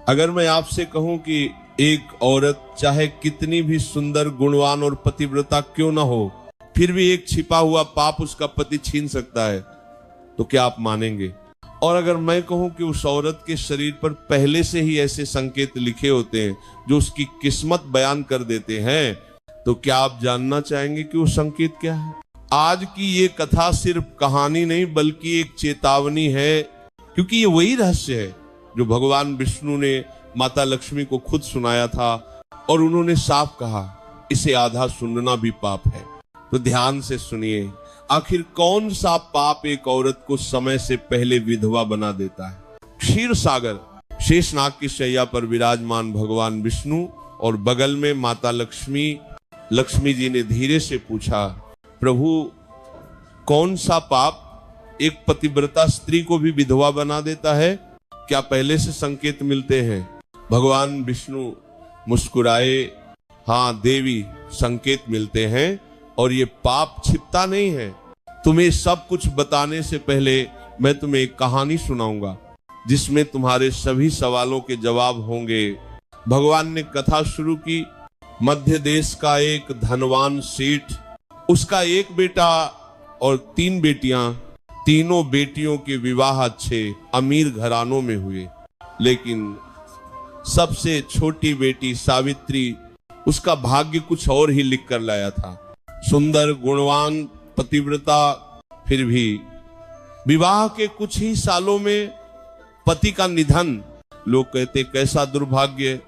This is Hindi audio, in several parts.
अगर मैं आपसे कहूं कि एक औरत चाहे कितनी भी सुंदर, गुणवान और पतिव्रता क्यों ना हो, फिर भी एक छिपा हुआ पाप उसका पति छीन सकता है, तो क्या आप मानेंगे? और अगर मैं कहूं कि उस औरत के शरीर पर पहले से ही ऐसे संकेत लिखे होते हैं जो उसकी किस्मत बयान कर देते हैं, तो क्या आप जानना चाहेंगे कि वो संकेत क्या है? आज की ये कथा सिर्फ कहानी नहीं बल्कि एक चेतावनी है, क्योंकि ये वही रहस्य है जो भगवान विष्णु ने माता लक्ष्मी को खुद सुनाया था और उन्होंने साफ कहा, इसे आधा सुनना भी पाप है। तो ध्यान से सुनिए, आखिर कौन सा पाप एक औरत को समय से पहले विधवा बना देता है? क्षीर सागर शेषनाग की शैया पर विराजमान भगवान विष्णु और बगल में माता लक्ष्मी जी ने धीरे से पूछा, प्रभु कौन सा पाप एक पतिव्रता स्त्री को भी विधवा बना देता है? क्या पहले से संकेत मिलते हैं? भगवान विष्णु मुस्कुराए, हाँ देवी, संकेत मिलते हैं और ये पाप छिपता नहीं है। तुम्हें सब कुछ बताने से पहले मैं तुम्हें एक कहानी सुनाऊंगा जिसमें तुम्हारे सभी सवालों के जवाब होंगे। भगवान ने कथा शुरू की। मध्य देश का एक धनवान सेठ, उसका एक बेटा और 3 बेटियां, तीनों बेटियों के विवाह अच्छे अमीर घरानों में हुए, लेकिन सबसे छोटी बेटी सावित्री, उसका भाग्य कुछ और ही लिख कर लाया था। सुंदर, गुणवान, पतिव्रता, फिर भी विवाह के कुछ ही सालों में पति का निधन। लोग कहते कैसा दुर्भाग्य,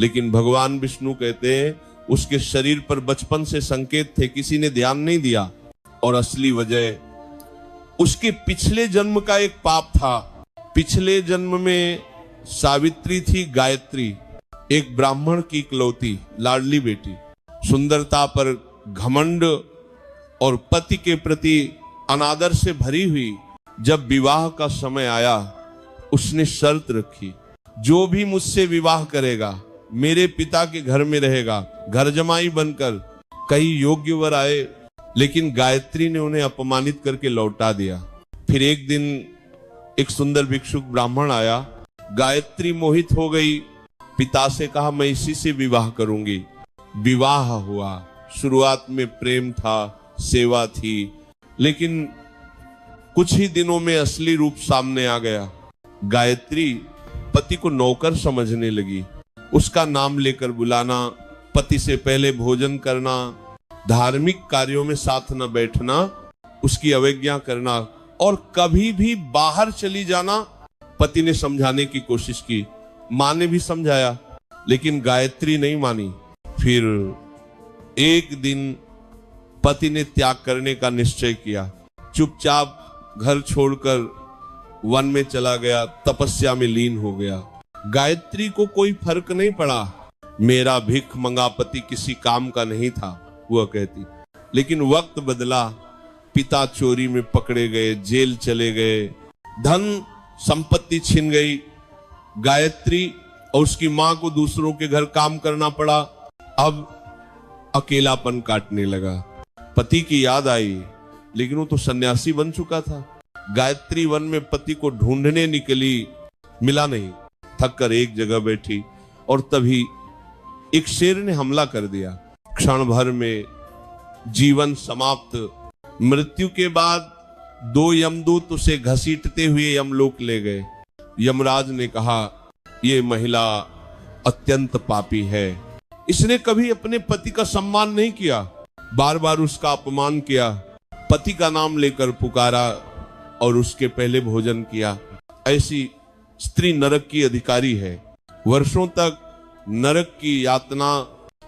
लेकिन भगवान विष्णु कहते हैं उसके शरीर पर बचपन से संकेत थे, किसी ने ध्यान नहीं दिया। और असली वजह उसके पिछले जन्म का एक पाप था। पिछले जन्म में सावित्री थी गायत्री, एक ब्राह्मण की इकलौती लाडली बेटी, सुंदरता पर घमंड और पति के प्रति अनादर से भरी हुई। जब विवाह का समय आया, उसने शर्त रखी, जो भी मुझसे विवाह करेगा मेरे पिता के घर में रहेगा, घर जमाई बनकर। कई योग्य वर आए, लेकिन गायत्री ने उन्हें अपमानित करके लौटा दिया। फिर एक दिन एक सुंदर भिक्षुक ब्राह्मण आया, गायत्री मोहित हो गई, पिता से कहा मैं इसी से विवाह करूंगी। विवाह हुआ। शुरुआत में प्रेम था, सेवा थी, लेकिन कुछ ही दिनों में असली रूप सामने आ गया। गायत्री पति को नौकर समझने लगी, उसका नाम लेकर बुलाना, पति से पहले भोजन करना, धार्मिक कार्यों में साथ न बैठना, उसकी अवज्ञा करना और कभी भी बाहर चली जाना। पति ने समझाने की कोशिश की, मां ने भी समझाया, लेकिन गायत्री नहीं मानी। फिर एक दिन पति ने त्याग करने का निश्चय किया, चुपचाप घर छोड़कर वन में चला गया, तपस्या में लीन हो गया। गायत्री को कोई फर्क नहीं पड़ा, मेरा भिख मंगा पति किसी काम का नहीं था, वह कहती। लेकिन वक्त बदला, पिता चोरी में पकड़े गए, जेल चले गए, धन संपत्ति छिन गई। गायत्री और उसकी मां को दूसरों के घर काम करना पड़ा। अब अकेलापन काटने लगा। पति की याद आई, लेकिन वो तो सन्यासी बन चुका था। गायत्री वन में पति को ढूंढने निकली, मिला नहीं। थक कर एक जगह बैठी और तभी एक शेर ने हमला कर दिया। क्षण भर में जीवन समाप्त। मृत्यु के बाद 2 यमदूत उसे घसीटते हुए यमलोक ले गए। यमराज ने कहा, ये महिला अत्यंत पापी है, इसने कभी अपने पति का सम्मान नहीं किया, बार बार उसका अपमान किया, पति का नाम लेकर पुकारा और उसके पहले भोजन किया। ऐसी स्त्री नरक की अधिकारी है। वर्षों तक नरक की यातना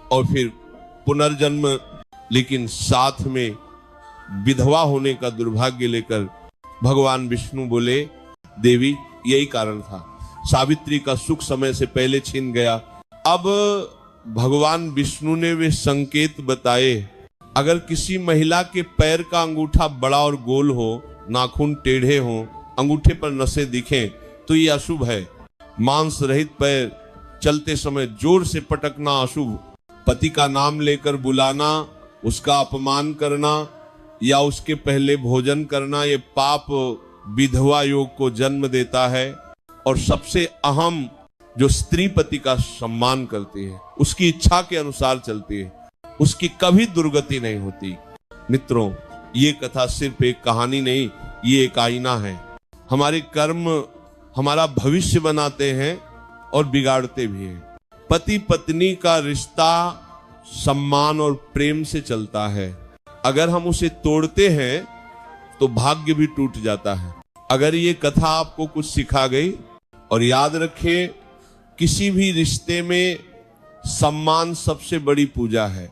और फिर पुनर्जन्म, लेकिन साथ में विधवा होने का दुर्भाग्य लेकर भगवान विष्णु बोले, देवी यही कारण था, सावित्री का सुख समय से पहले छीन गया। अब भगवान विष्णु ने वे संकेत बताए। अगर किसी महिला के पैर का अंगूठा बड़ा और गोल हो, नाखून टेढ़े हो, अंगूठे पर नसें दिखें, तो ये अशुभ है। मांस रहित पैर, चलते समय जोर से पटकना अशुभ। पति का नाम लेकर बुलाना, उसका अपमान करना या उसके पहले भोजन करना, ये पाप विधवा योग को जन्म देता है। और सबसे अहम, जो स्त्री पति का सम्मान करती है, उसकी इच्छा के अनुसार चलती है, उसकी कभी दुर्गति नहीं होती। मित्रों, ये कथा सिर्फ एक कहानी नहीं, ये एक आईना है। हमारे कर्म हमारा भविष्य बनाते हैं और बिगाड़ते भी हैं। पति पत्नी का रिश्ता सम्मान और प्रेम से चलता है। अगर हम उसे तोड़ते हैं तो भाग्य भी टूट जाता है। अगर ये कथा आपको कुछ सिखा गई, और याद रखें, किसी भी रिश्ते में सम्मान सबसे बड़ी पूजा है।